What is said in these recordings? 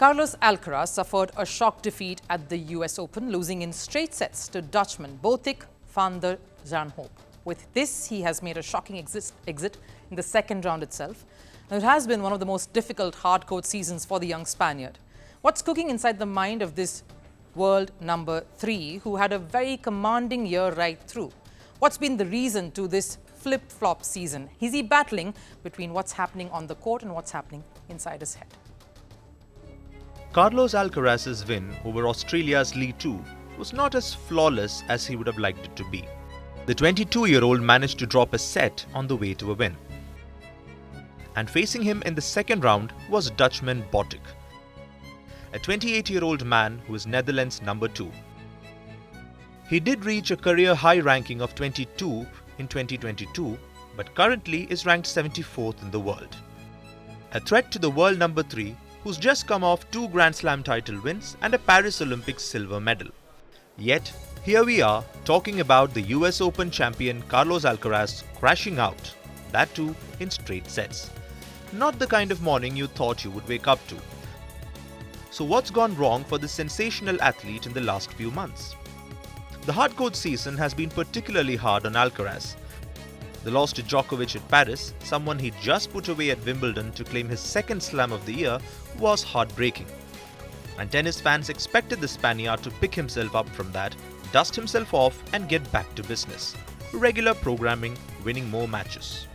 Carlos Alcaraz suffered a shock defeat at the US Open, losing in straight sets to Dutchman Botic van der Zandschulp. With this, he has made a shocking exit in the second round itself. It has been one of the most difficult hard-court seasons for the young Spaniard. What's cooking inside the mind of this world number 3, who had a very commanding year right through? What's been the reason to this flip-flop season? Is he battling between what's happening on the court and what's happening inside his head? Carlos Alcaraz's win over Australia's Lee 2 was not as flawless as he would have liked it to be. The 22-year-old managed to drop a set on the way to a win. And facing him in the second round was Dutchman Botic, a 28-year-old man who is Netherlands' number 2. He did reach a career high ranking of 22 in 2022, but currently is ranked 74th in the world. A threat to the world number 3, who's just come off 2 Grand Slam title wins and a Paris Olympics silver medal. Yet, here we are talking about the US Open champion Carlos Alcaraz crashing out, that too in straight sets. Not the kind of morning you thought you would wake up to. So what's gone wrong for this sensational athlete in the last few months? The hardcourt season has been particularly hard on Alcaraz. The loss to Djokovic at Paris, someone he just put away at Wimbledon to claim his second slam of the year, was heartbreaking. And tennis fans expected the Spaniard to pick himself up from that, dust himself off and get back to business. Regular programming, winning more matches.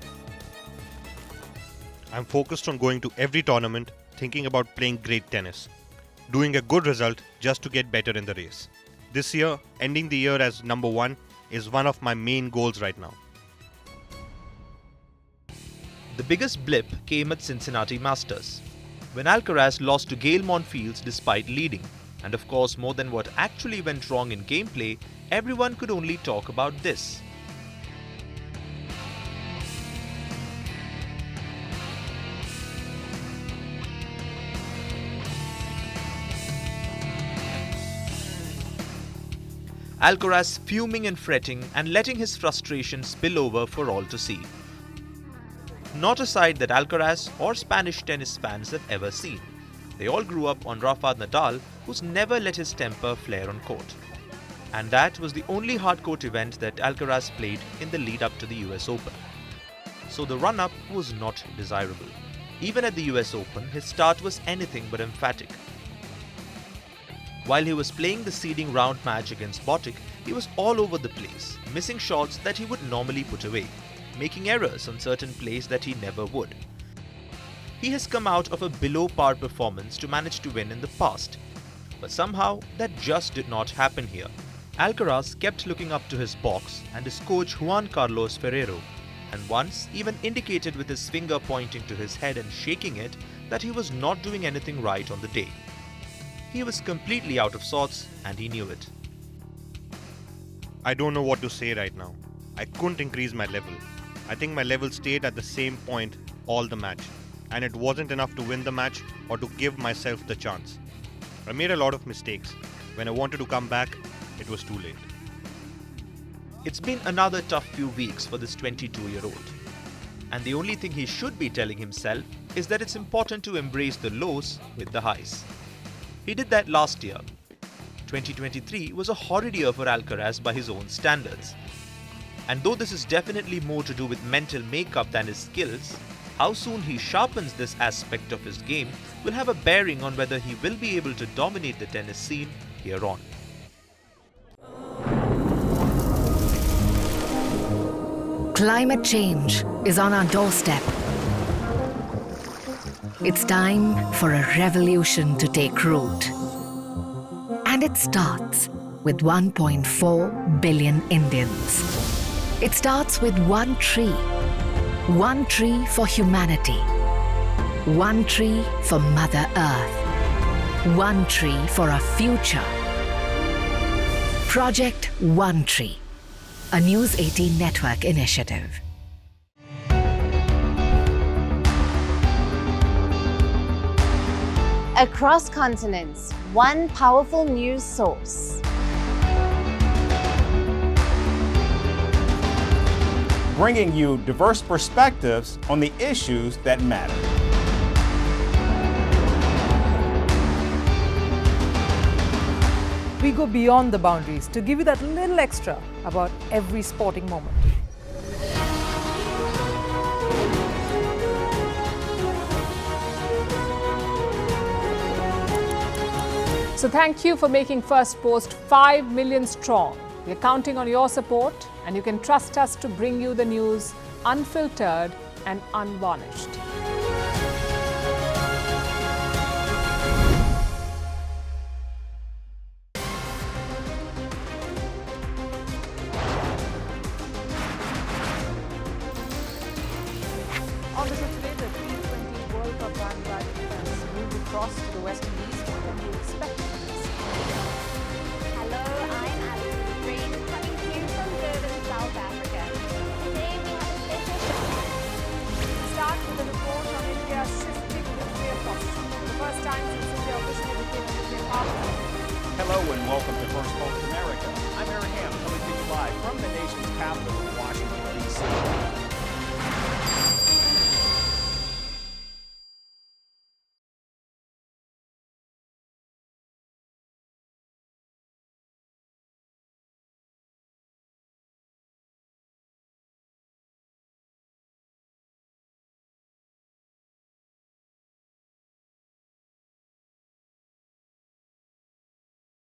I'm focused on going to every tournament, thinking about playing great tennis. Doing a good result just to get better in the race. This year, ending the year as number 1 is one of my main goals right now. The biggest blip came at Cincinnati Masters, when Alcaraz lost to Gael Monfils despite leading. And of course, more than what actually went wrong in gameplay, everyone could only talk about this. Alcaraz fuming and fretting and letting his frustration spill over for all to see. Not a sight that Alcaraz or Spanish tennis fans have ever seen. They all grew up on Rafa Nadal, who's never let his temper flare on court. And that was the only hardcourt event that Alcaraz played in the lead up to the US Open. So the run-up was not desirable. Even at the US Open, his start was anything but emphatic. While he was playing the seeding round match against Botic, he was all over the place, missing shots that he would normally put away, making errors on certain plays that he never would. He has come out of a below-par performance to manage to win in the past, but somehow that just did not happen here. Alcaraz kept looking up to his box and his coach Juan Carlos Ferrero, and once even indicated with his finger pointing to his head and shaking it that he was not doing anything right on the day. He was completely out of sorts and he knew it. I don't know what to say right now. I couldn't increase my level. I think my level stayed at the same point all the match, and it wasn't enough to win the match or to give myself the chance. I made a lot of mistakes. When I wanted to come back, it was too late. It's been another tough few weeks for this 22-year-old. And the only thing he should be telling himself is that it's important to embrace the lows with the highs. He did that last year. 2023 was a horrid year for Alcaraz by his own standards. And though this is definitely more to do with mental makeup than his skills, how soon he sharpens this aspect of his game will have a bearing on whether he will be able to dominate the tennis scene here on. Climate change is on our doorstep. It's time for a revolution to take root. And it starts with 1.4 billion Indians. It starts with one tree for humanity, one tree for Mother Earth, one tree for our future. Project One Tree, a News 18 network initiative. Across continents, one powerful news source. Bringing you diverse perspectives on the issues that matter. go beyond the boundaries to give you that little extra about every sporting moment. So thank you for making Firstpost 5 million strong. We're counting on your support, and you can trust us to bring you the news unfiltered and unvarnished. On the show today, the T20 World Cup bandwagon has moved across to the West Indies. What can you expect from this? Hello, I'm Alison Green, coming to you from Durban, South Africa. Today we have a special show. Start with a report on India's shifting nuclear posture. For the first time since India officially became a nuclear power. Hello and welcome to Firstpost America. I'm Aaron Ham, coming to you live from the nation's capital.